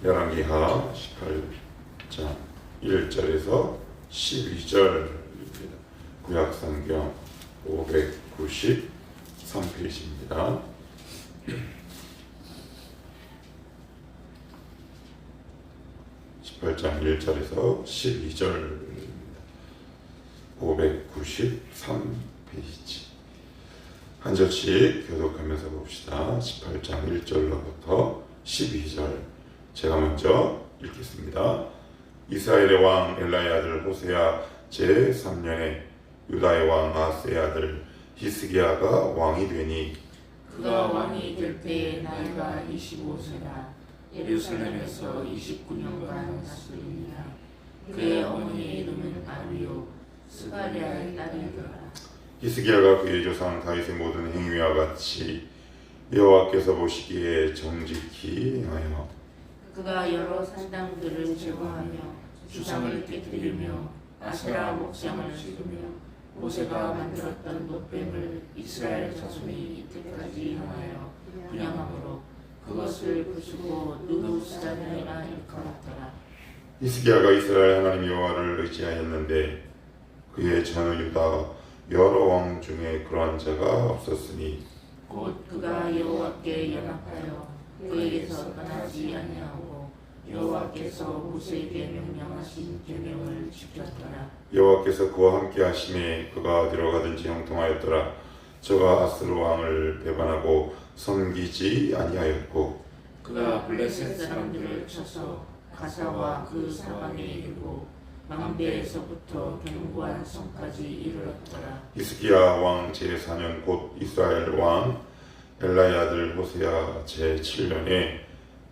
열왕기하 18장 1절에서 12절입니다. 구약성경 593페이지입니다. 18장 1절에서 12절입니다. 593페이지. 한 절씩 교독하면서 봅시다. 18장 1절로부터 12절. 제가 먼저 읽겠습니다. 이스라엘의 왕 엘라의 아들 호세아 제3년에 유다의 왕 아하스의 아들 히스기야가 왕이 되니 그가 왕이 될 때에 나이가 25세라. 예루살렘에서 29년간 다스리니라. 그의 어머니의 이름은 아비요 스가랴의 딸이더라. 히스기야가 그의 조상 다윗의 모든 행위와 같이 여호와께서 보시기에 정직히 행하여 그가 여러 산당들을 제거하며 주상을 깨뜨리며 아세라 목상을 찍으며 모세가 만들었던 노뱀을 이스라엘 자손이 이때까지 향하여 분양함으로 그것을 부수고 느부갓네살이라 일컬었더라. 히스기야가 이스라엘 하나님 여호와를 의지하였는데 그의 전 유다 여러 왕 중에 그러한 자가 없었으니 곧 그가 여호와께 연합하여 그에게서 떠나지 아니하고 여호와께서 모세에게 명령하신 계명을 지켰더라. 여호와께서 그와 함께 하심에 그가 어디로 가든지 형통하였더라. 저가 아스루 왕을 배반하고 섬기지 아니하였고 그가 블레셋 사람들을 쳐서 가사와 그 사방에 이르고 망대에서부터 견고한 성까지 이르렀더라. 히스기야 왕 제4년 곧 이스라엘 왕 엘라의 아들 호세아 제7년에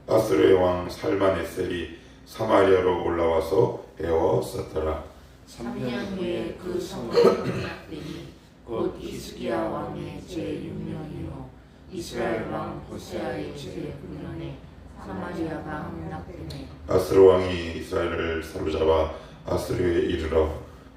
아스루의 왕 살만에셀이 사마리아로 올라와서 에워쌌더라. 3년 후에 그 성을 함락되니 곧 히스기야 왕의 제6년이요 이스라엘 왕 호세아의 제9년에 사마리아가 함락되네. 아스루 왕이 이스라엘을 사로잡아 아스루에 이르러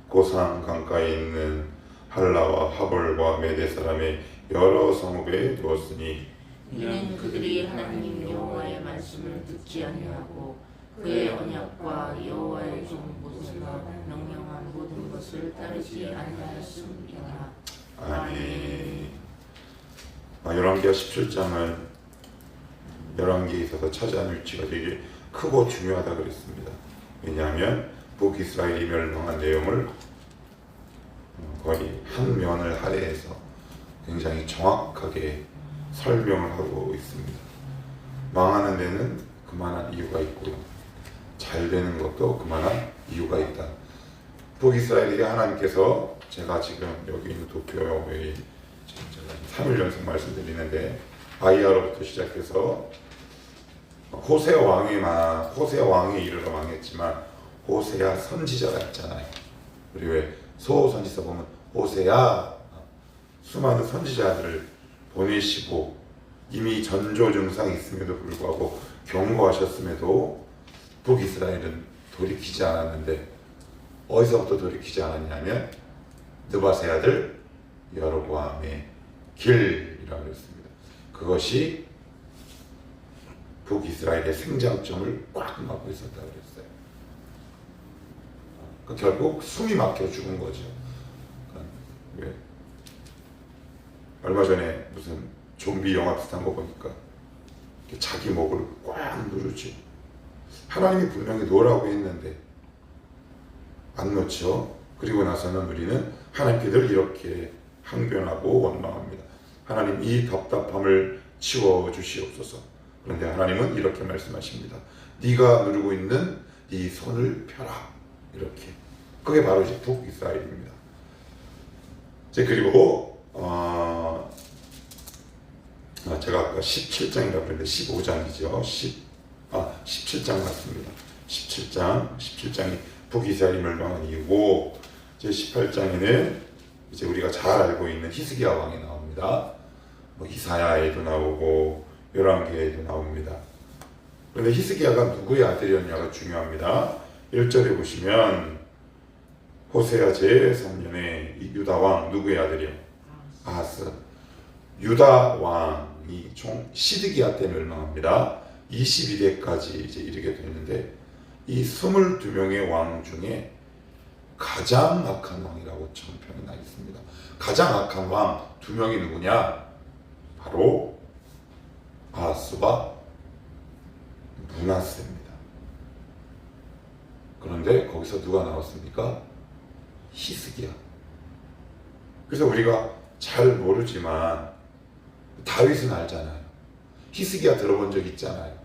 고산 강가에 있는 할라와 하볼과 메대 사람의 여러 성읍에 두었으니 이는 그들이 하나님 여호와의 말씀을 듣지 아니하고 그의 언약과 여호와의 종 모세가 명령한 모든 것을 따르지 아니하였음이라. 아멘. 열왕기하 17장은 열왕기에 있어서 차지하는 위치가 되게 크고 중요하다 그랬습니다. 왜냐하면 북이스라엘이 멸망한 내용을 거의 한 면을 할애해서 굉장히 정확하게 설명을 하고 있습니다. 망하는 데는 그만한 이유가 있고요. 잘 되는 것도 그만한 이유가 있다. 북이스라엘에게 하나님께서 제가 지금 여기 있는 도쿄에 제가 3일 연속 말씀드리는데 아이야로부터 시작해서 호세아 왕에 이르러 망했지만 호세아 선지자가 있잖아요. 우리 왜 소선지서 보면 호세아 수많은 선지자들을 보내시고 이미 전조 증상이 있음에도 불구하고 경고하셨음에도 북이스라엘은 돌이키지 않았는데 어디서부터 돌이키지 않았냐면 느밧의 아들 여로보암의 길이라고 했습니다. 그것이 북이스라엘의 생장점을 꽉 막고 있었다고 그랬어요. 결국 숨이 막혀 죽은 거죠. 왜? 얼마 전에 무슨 좀비 영화 비슷한 거 보니까 자기 목을 꽉 누르지. 하나님이 분명히 놓으라고 했는데 안 놓죠. 그리고 나서는 우리는 하나님께 늘 이렇게 항변하고 원망합니다. 하나님 이 답답함을 치워주시옵소서. 그런데 하나님은 이렇게 말씀하십니다. 네가 누르고 있는 네 손을 펴라. 이렇게. 그게 바로 이제 북이스라엘입니다. 그리고 제가 아까 17장이라고 그랬는데 15장이죠. 17장 맞습니다. 17장이 북이스라엘이 멸망한 이유고 이제 18장에는 이제 우리가 잘 알고 있는 히스기야 왕이 나옵니다. 이사야에도 나오고 열왕기에도 나옵니다. 그런데 히스기야가 누구의 아들이었냐가 중요합니다. 1절에 보시면 호세아 제3년에 유다 왕 누구의 아들이요? 아하스. 유다 왕이 총 시드기야 때 멸망합니다. 22대까지 이제 이르게 되는데 이 22명의 왕 중에 가장 악한 왕이라고 정평이 나 있습니다. 가장 악한 왕 2명이 누구냐? 바로 아하스와 므낫세입니다. 그런데 거기서 누가 나왔습니까? 히스기야. 그래서 우리가 잘 모르지만 다윗은 알잖아요. 히스기야 들어본 적 있잖아요.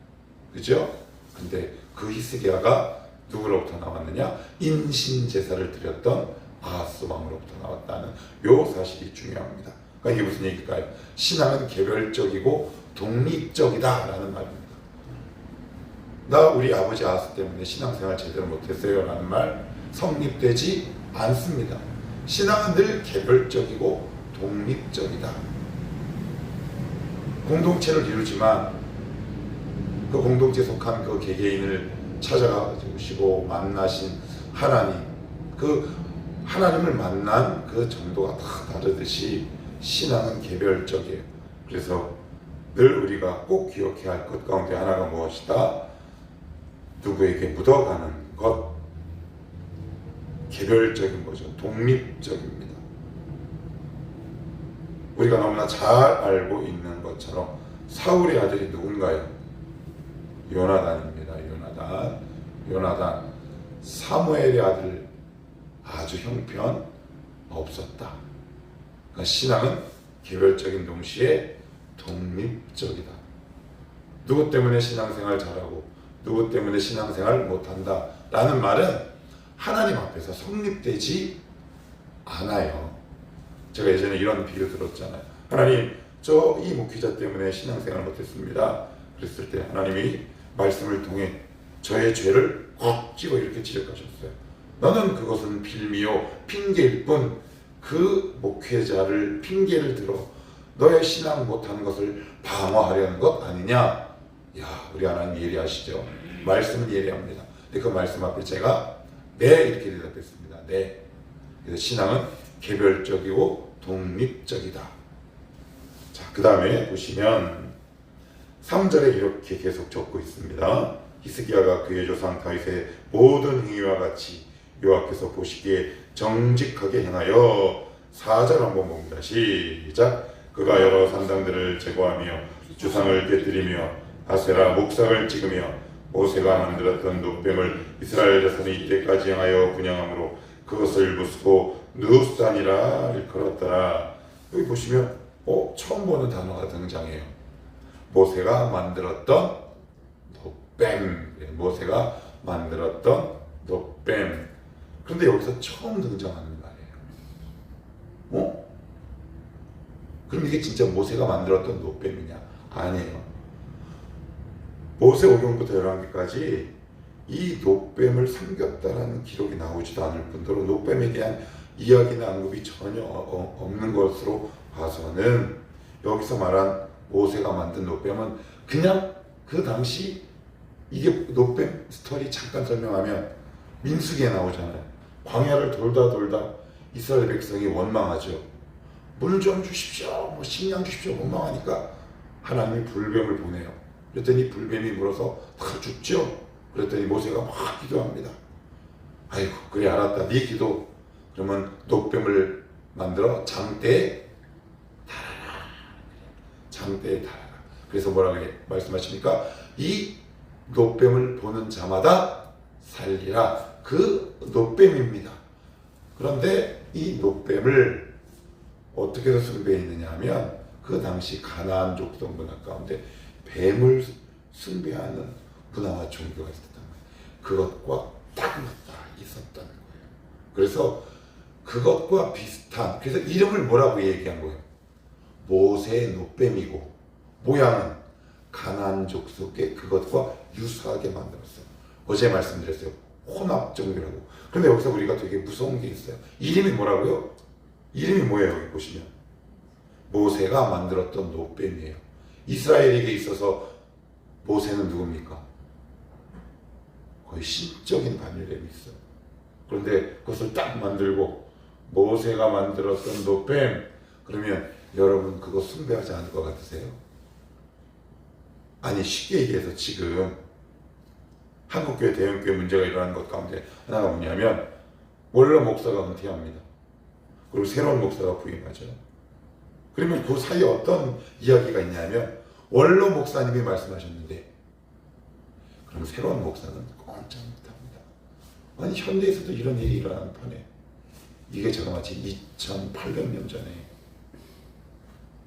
그죠? 근데 그 히스기야가 누구로부터 나왔느냐? 인신제사를 드렸던 아하스 왕으로부터 나왔다는 요 사실이 중요합니다. 그러니까 이게 무슨 얘기일까요? 신앙은 개별적이고 독립적이다 라는 말입니다. 나 우리 아버지 아하스 때문에 신앙생활 제대로 못했어요 라는 말 성립되지 않습니다. 신앙은 늘 개별적이고 독립적이다. 공동체를 이루지만 그 공동체에 속한 그 개개인을 찾아가시고 만나신 하나님, 그 하나님을 만난 그 정도가 다 다르듯이 신앙은 개별적이에요. 그래서 늘 우리가 꼭 기억해야 할 것 가운데 하나가 무엇이다? 누구에게 묻어가는 것, 개별적인 거죠. 독립적입니다. 우리가 너무나 잘 알고 있는 것처럼 사울의 아들이 누군가요? 요나단입니다. 요나단 사무엘의 아들 아주 형편 없었다. 그러니까 신앙은 개별적인 동시에 독립적이다. 누구 때문에 신앙생활 잘하고 누구 때문에 신앙생활 못한다 라는 말은 하나님 앞에서 성립되지 않아요. 제가 예전에 이런 비유 들었잖아요. 하나님, 저 이 목회자 때문에 신앙생활 못했습니다. 그랬을 때 하나님이 말씀을 통해 저의 죄를 꼭 집어 이렇게 지적하셨어요. 너는 그것은 빌미요 핑계일 뿐 그 목회자를 핑계를 들어 너의 신앙 못하는 것을 방어하려는 것 아니냐? 야, 우리 하나님 예리하시죠? 말씀은 예리합니다. 근데 그 말씀 앞에 제가 네 이렇게 대답했습니다. 네. 그래서 신앙은 개별적이고 독립적이다. 자, 그 다음에 보시면 3절에 이렇게 계속 적고 있습니다. 히스기야가 그의 조상 다윗의 모든 행위와 같이 여호와께서 보시기에 정직하게 행하여 4절 한번 봅니다. 시작. 그가 여러 산당들을 제거하며 주상을 깨뜨리며 아세라 목상을 찍으며 모세가 만들었던 놋뱀을 이스라엘 자손이 이때까지 행하여 분양함으로 그것을 부수고 누산이라 일컬었더라. 여기 보시면 처음 보는 단어가 등장해요. 모세가 만들었던 놋뱀. 모세가 만들었던 놋뱀. 그런데 여기서 처음 등장하는 말이에요. 그럼 이게 진짜 모세가 만들었던 놋뱀이냐? 아니에요. 모세오경부터 열왕기까지 이 놋뱀을 섬겼다라는 기록이 나오지도 않을 뿐더러 놋뱀에 대한 이야기나 언급이 전혀 없는 것으로 봐서는 여기서 말한 모세가 만든 놋뱀은 그냥 그 당시 이게 놋뱀 스토리 잠깐 설명하면 민수기에 나오잖아요. 광야를 돌다 이스라엘 백성이 원망하죠. 물 좀 주십시오, 식량 주십시오 원망하니까 하나님이 불뱀을 보내요. 그랬더니 불뱀이 물어서 다 죽죠. 그랬더니 모세가 막 기도합니다. 아이고 그래 알았다. 네 기도. 그러면 놋뱀을 만들어 장대에 달아라. 장대에 달아라. 그래서 뭐라고 말씀하십니까? 이 놋뱀을 보는 자마다 살리라. 그 놋뱀입니다. 그런데 이 놋뱀을 어떻게 해서 숭배했느냐 하면 그 당시 가나안 족속 문화 가운데 뱀을 숭배하는 문화와 종교가 있었단 말이에요. 그것과 딱 맞다 있었던 거예요. 그래서 그것과 비슷한, 그래서 이름을 뭐라고 얘기한 거예요? 모세의 놋뱀이고 모양은 가나안 족속의 그것과 유사하게 만들었어요. 어제 말씀드렸어요. 혼합 종교라고. 그런데 여기서 우리가 되게 무서운 게 있어요. 이름이 뭐라고요? 이름이 뭐예요? 여기 보시면 모세가 만들었던 놋뱀이에요. 이스라엘에게 있어서 모세는 누굽니까? 거의 신적인 반열에 있어요. 그런데 그것을 딱 만들고 모세가 만들었던 놋뱀, 그러면 여러분 그거 숭배하지 않을 것 같으세요? 아니 쉽게 얘기해서 지금 한국교회 대형교회 문제가 일어나는 것 가운데 하나가 뭐냐면 원로 목사가 은퇴합니다. 그리고 새로운 목사가 부임하죠. 그러면 그 사이에 어떤 이야기가 있냐면 원로 목사님이 말씀하셨는데 그럼 새로운 목사는 꼼짝 못합니다. 아니 현대에서도 이런 일이 일어나는 판에 이게 저같이 2800년 전에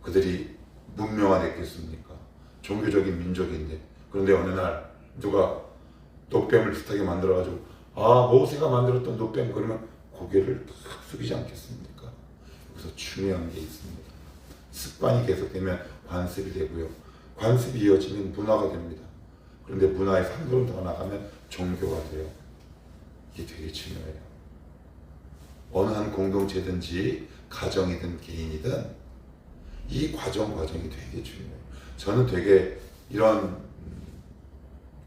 그들이 문명화됐겠습니까? 종교적인 민족인데 그런데 어느 날 누가 노뱀을 비슷하게 만들어가지고 모세가 만들었던 노뱀 그러면 고개를 탁 숙이지 않겠습니까? 여기서 중요한 게 있습니다. 습관이 계속되면 관습이 되고요. 관습이 이어지면 문화가 됩니다. 그런데 문화에서 한 걸음 더 나가면 종교가 돼요. 이게 되게 중요해요. 어느 한 공동체든지 가정이든 개인이든 이 과정이 되게 중요해요. 저는 되게 이런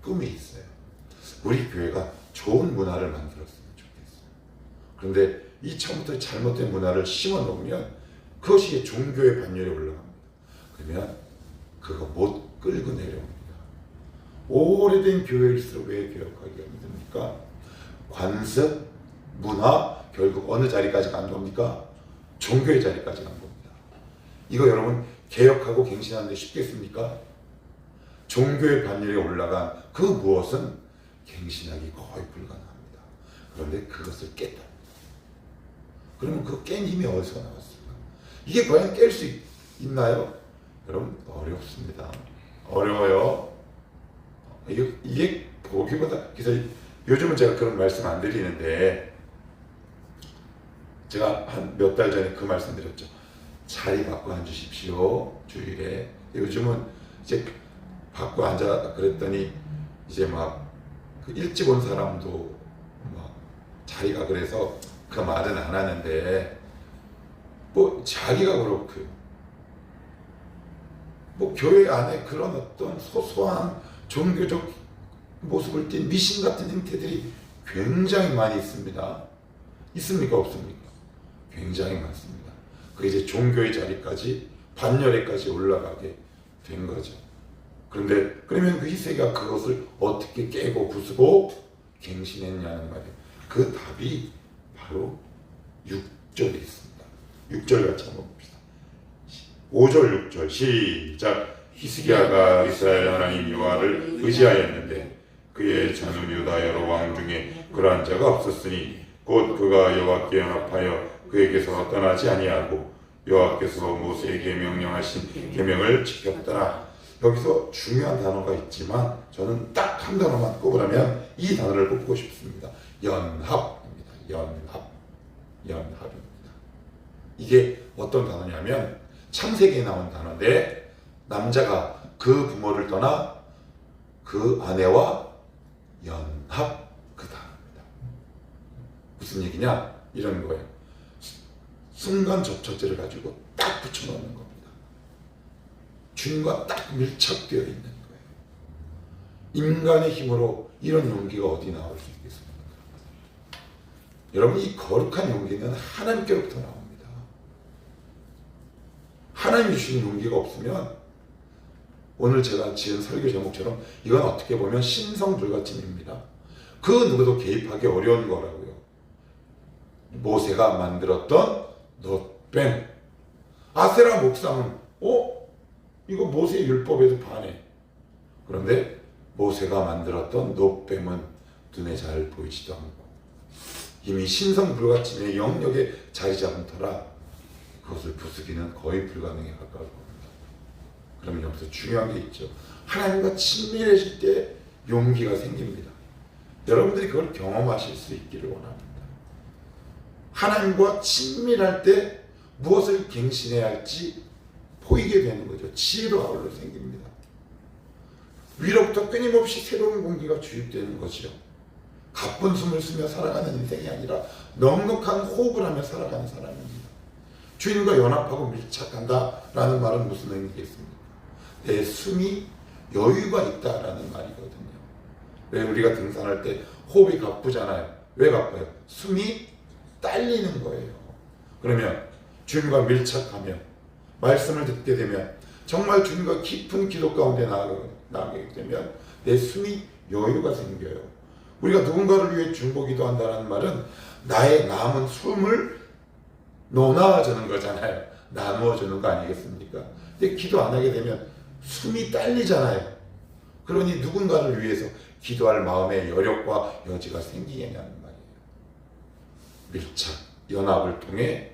꿈이 있어요. 우리 교회가 좋은 문화를 만들었으면 좋겠어요. 그런데 이 처음부터 잘못된 문화를 심어 놓으면 그것이 종교의 반열에 올라갑니다. 그러면 그거 못 끌고 내려옵니다. 오래된 교회일수록 왜 개혁하기가 힘듭니까? 관습, 문화, 결국 어느 자리까지 간 겁니까? 종교의 자리까지 간 겁니다. 이거 여러분 개혁하고 갱신하는 데 쉽겠습니까? 종교의 반열에 올라간 그 무엇은 갱신하기 거의 불가능합니다. 그런데 그것을 깼다. 그러면 그 깬 힘이 어디서 나왔을까? 이게 과연 깰 수 있나요? 여러분 어렵습니다. 어려워요. 이게 보기보다 그래서 요즘은 제가 그런 말씀 안 드리는데 제가 한 몇 달 전에 그 말씀 드렸죠. 자리 바꿔 앉으십시오. 주일에. 요즘은 이제 바꿔 앉아 그랬더니 이제 막 그 일찍 온 사람도 막 자리가 그래서 그 말은 안 하는데 뭐 자기가 그렇고요. 뭐 교회 안에 그런 어떤 소소한 종교적 모습을 띈 미신 같은 행태들이 굉장히 많이 있습니다. 있습니까? 없습니까? 굉장히 많습니다. 그 이제 종교의 자리까지 반열에까지 올라가게 된 거죠. 그런데 그러면 그 희세가 그것을 어떻게 깨고 부수고 갱신했냐는 말이에요. 그 답이 바로 6절에 있습니다. 6절 같이 한번 봅시다. 5절 6절 시작. 히스기야가 이스라엘 하나님 여호와를 의지하였는데 그의 자손 유다 여러 왕 중에 그러한 자가 없었으니 곧 그가 여호와께 연합하여 그에게서 떠나지 아니하고 여호와께서 모세에게 명령하신 계명을 지켰더라. 여기서 중요한 단어가 있지만 저는 딱 한 단어만 꼽으라면 이 단어를 꼽고 싶습니다. 연합입니다. 연합입니다. 이게 어떤 단어냐면 창세기에 나온 단어인데 남자가 그 부모를 떠나 그 아내와 연합 그 단어입니다. 무슨 얘기냐? 이런 거예요. 순간 접촉제를 가지고 딱 붙여놓는 겁니다. 주님과 딱 밀착되어 있는 거예요. 인간의 힘으로 이런 용기가 어디 나올 수 있겠습니까? 여러분 이 거룩한 용기는 하나님께로부터 나옵니다. 하나님이 주신 용기가 없으면 오늘 제가 지은 설교 제목처럼 이건 어떻게 보면 신성불가침입니다. 그 누구도 개입하기 어려운 거라고요. 모세가 만들었던 놋뱀. 아세라 목상은 이거 모세의 율법에도 반해. 그런데 모세가 만들었던 놋뱀은 눈에 잘 보이지도 않고 이미 신성불가침의 영역에 자리 잡은 터라 그것을 부수기는 거의 불가능에 가까울 겁니다. 그러면 여기서 중요한 게 있죠. 하나님과 친밀해질 때 용기가 생깁니다. 여러분들이 그걸 경험하실 수 있기를 원합니다. 하나님과 친밀할 때 무엇을 갱신해야 할지 보이게 되는 거죠. 지혜도 아울러 생깁니다. 위로부터 끊임없이 새로운 공기가 주입되는 거죠. 가쁜 숨을 쉬며 살아가는 인생이 아니라 넉넉한 호흡을 하며 살아가는 사람입니다. 주인과 연합하고 밀착한다라는 말은 무슨 의미겠습니까? 내 숨이 여유가 있다라는 말이거든요. 왜 우리가 등산할 때 호흡이 가쁘잖아요. 왜 가빠요? 숨이 딸리는 거예요. 그러면 주님과 밀착하며 말씀을 듣게 되면 정말 주님과 깊은 기도 가운데 나아가거든요. 나게 되면 내 숨이 여유가 생겨요. 우리가 누군가를 위해 중보기도 한다는 말은 나의 남은 숨을 놓아주는 거잖아요. 나누어주는 거 아니겠습니까? 근데 기도 안 하게 되면 숨이 딸리잖아요. 그러니 누군가를 위해서 기도할 마음의 여력과 여지가 생기냐는 말이에요. 밀착, 연합을 통해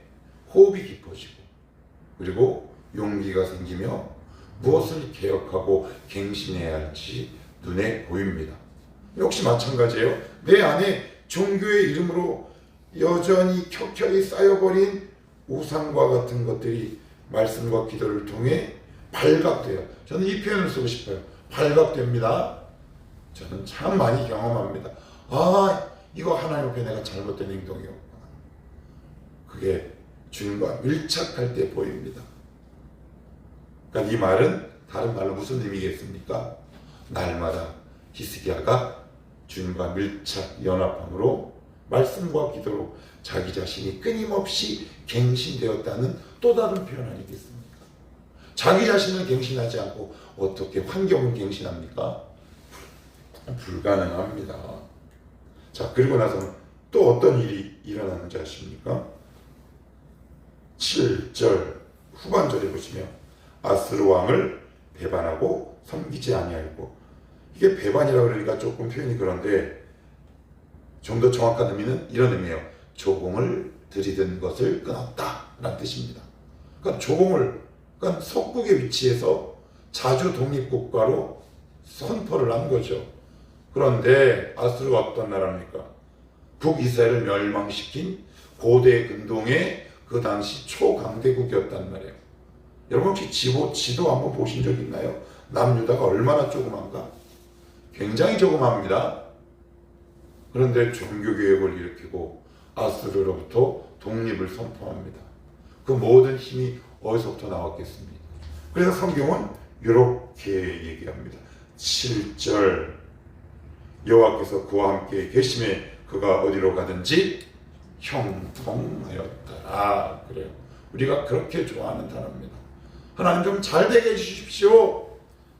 호흡이 깊어지고 그리고 용기가 생기며 무엇을 개혁하고 갱신해야 할지 눈에 보입니다. 역시 마찬가지예요. 내 안에 종교의 이름으로 여전히 켜켜이 쌓여버린 우상과 같은 것들이 말씀과 기도를 통해 발각돼요. 저는 이 표현을 쓰고 싶어요. 발각됩니다. 저는 참 많이 경험합니다. 아, 이거 하나님 앞에 내가 잘못된 행동이었구나. 그게 주님과 밀착할 때 보입니다. 그러니까 이 말은 다른 말로 무슨 의미겠습니까? 날마다 히스기야가 주님과 밀착 연합함으로 말씀과 기도로 자기 자신이 끊임없이 갱신되었다는 또 다른 표현 아니겠습니까? 자기 자신을 갱신하지 않고 어떻게 환경을 갱신합니까? 불가능합니다. 자, 그리고 나서는 또 어떤 일이 일어나는지 아십니까? 7절 후반절에 보시면 아스루 왕을 배반하고 섬기지 아니하였고, 이게 배반이라고 그러니까 조금 표현이 그런데 좀 더 정확한 의미는 이런 의미예요. 조공을 들이든 것을 끊었다 라는 뜻입니다. 그러니까 조공을, 그러니까 석국에 위치해서 자주 독립국가로 선포를 한 거죠. 그런데 아스루가 어떤 나라입니까? 북이스라엘을 멸망시킨 고대 근동의 그 당시 초강대국이었단 말이에요. 여러분 혹시 지도 한번 보신 적 있나요? 남유다가 얼마나 조그만가? 굉장히 조그맣니다. 그런데 종교개혁을 일으키고 아스루로부터 독립을 선포합니다. 그 모든 힘이 어디서부터 나왔겠습니까? 그래서 성경은 이렇게 얘기합니다. 7절 여호와께서 그와 함께 계심에 그가 어디로 가든지 형통하였더라. 그래요. 우리가 그렇게 좋아하는 단어입니다. 하나님 좀 잘 되게 해주십시오.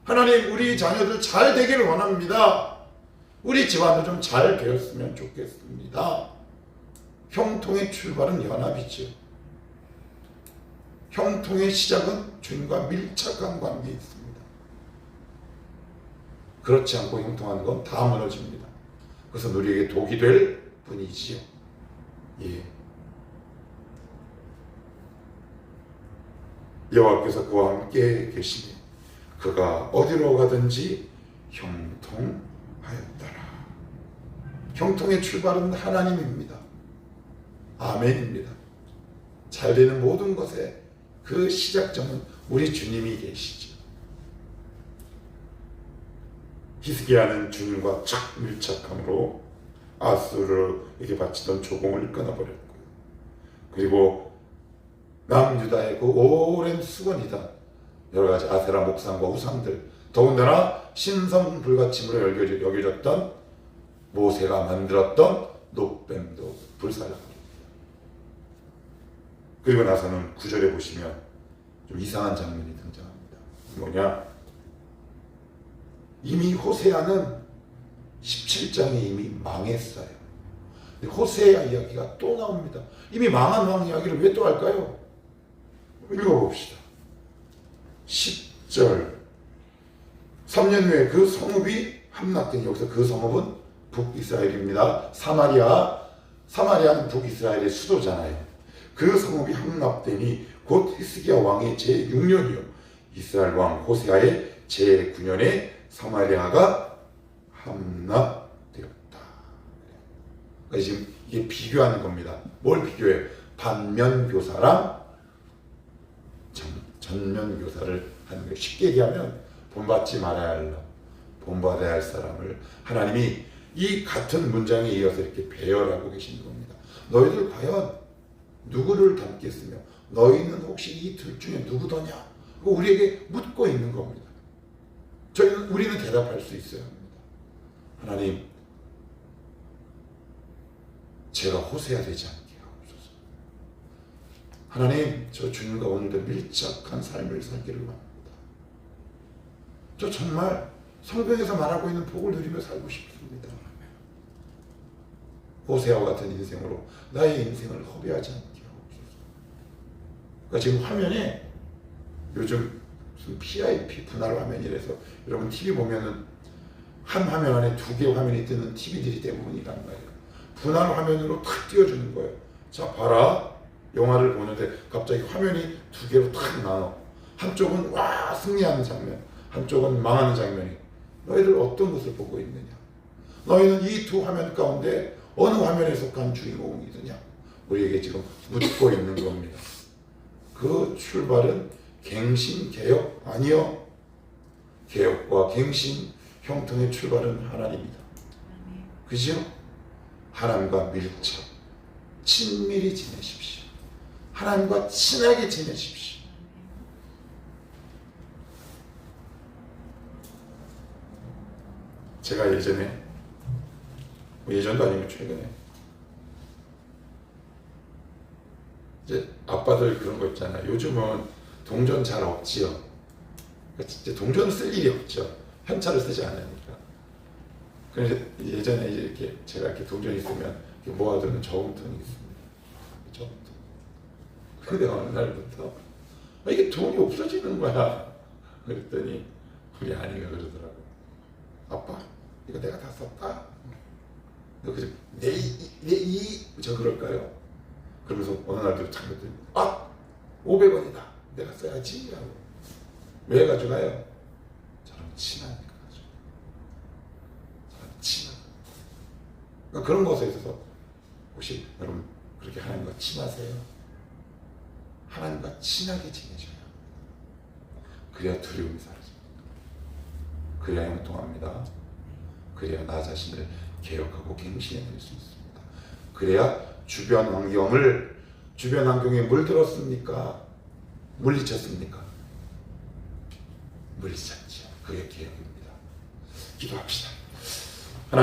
하나님 우리 자녀들 잘 되기를 원합니다. 우리 집안도 좀 잘 되었으면 좋겠습니다. 형통의 출발은 연합이죠. 형통의 시작은 주님과 밀착한 관계에 있습니다. 그렇지 않고 형통하는 건 다 무너집니다. 그것은 우리에게 독이 될 뿐이지요. 예. 여호와께서 그와 함께 계시니 그가 어디로 가든지 형통하였더라. 형통의 출발은 하나님입니다. 아멘입니다. 잘 되는 모든 것의 그 시작점은 우리 주님이 계시죠. 히스기야는 주님과 착 밀착함으로 아수르에게 바치던 조공을 끊어버렸고요. 그리고 남유다의 그 오랜 수건이다 여러 가지 아세라 목상과 우상들, 더군다나 신성 불가침으로 여겨졌던 모세가 만들었던 노뱀도 불살라버립니다. 그리고 나서는 9절에 보시면 좀 이상한 장면이 등장합니다. 뭐냐? 이미 호세아는 17장에 이미 망했어요. 근데 호세아 이야기가 또 나옵니다. 이미 망한 왕 이야기를 왜 또 할까요? 읽어봅시다. 10절 3년 후에 그 성읍이 함락된, 여기서 그 성읍은 북이스라엘입니다. 사마리아는 북이스라엘의 수도잖아요. 그 성읍이 함락되니 곧 히스기야 왕의 제6년이요 이스라엘 왕 호세아의 제9년에 사마리아가 함락되었다. 그러니까 지금 이게 비교하는 겁니다. 뭘 비교해요? 반면교사랑 전면교사를 하는 거예요. 쉽게 얘기하면 본받지 말아야 할 놈, 본받아야 할 사람을 하나님이 이 같은 문장에 이어서 이렇게 배열하고 계신 겁니다. 너희들 과연 누구를 닮겠으며 너희는 혹시 이 둘 중에 누구더냐? 우리에게 묻고 있는 겁니다. 우리는 대답할 수 있어야 합니다. 하나님, 제가 호세아 되지 않게 하옵소서. 하나님, 저 주님과 오늘도 밀착한 삶을 살기를 원합니다. 저 정말 성경에서 말하고 있는 복을 누리며 살고 싶습니다. 호세아와 같은 인생으로 나의 인생을 허비하지 않게 하옵소서. 그러니까 지금 화면에 요즘 무슨 PIP 분할 화면이라서 여러분 TV 보면은 한 화면 안에 2개 화면이 뜨는 TV들이 대부분이란 말이에요. 분할 화면으로 탁 띄워주는 거예요. 자 봐라, 영화를 보는데 갑자기 화면이 2개로 탁 나눠. 한쪽은 와 승리하는 장면, 한쪽은 망하는 장면이. 너희들 어떤 것을 보고 있느냐? 너희는 이 2 화면 가운데 어느 화면에 속한 주인공이느냐? 우리에게 지금 묻고 있는 겁니다. 그 출발은 갱신, 개혁 아니요. 개혁과 갱신, 형통의 출발은 하나님이다. 그죠? 하나님과 밀착, 친밀히 지내십시오. 하나님과 친하게 지내십시오. 제가 예전도 아니고 최근에 이제 아빠들 그런 거 있잖아요. 요즘은 동전 잘 없지요. 이제 동전을 쓸 일이 없죠. 현찰을 쓰지 않으니까. 그래서 예전에 이렇게 제가 이렇게 동전이 있으면 이렇게 모아두는 저금통이 있습니다. 저금통. 근데 어느 날부터 이게 돈이 없어지는 거야. 그랬더니 우리 아내가 그러더라고. 아빠, 이거 내가 다 썼다. 그래서 저 그럴까요? 그러면서 어느 날도 잠겼더니 500원이다. 내가 써야지 하고. 왜 가져가요? 저랑 친하니까 가져가요. 저랑 친하다. 그러니까 그런 것에 있어서 혹시 여러분 그렇게 하나님과 친하세요? 하나님과 친하게 지내셔야 합니다. 그래야 두려움이 사라집니다. 그래야 형통합니다. 그래야 나 자신을 개혁하고 갱신해낼 수 있습니다. 그래야 주변 환경에 물들었습니까? 물리쳤습니까? 물리쳤죠. 그게 개혁입니다. 기도합시다.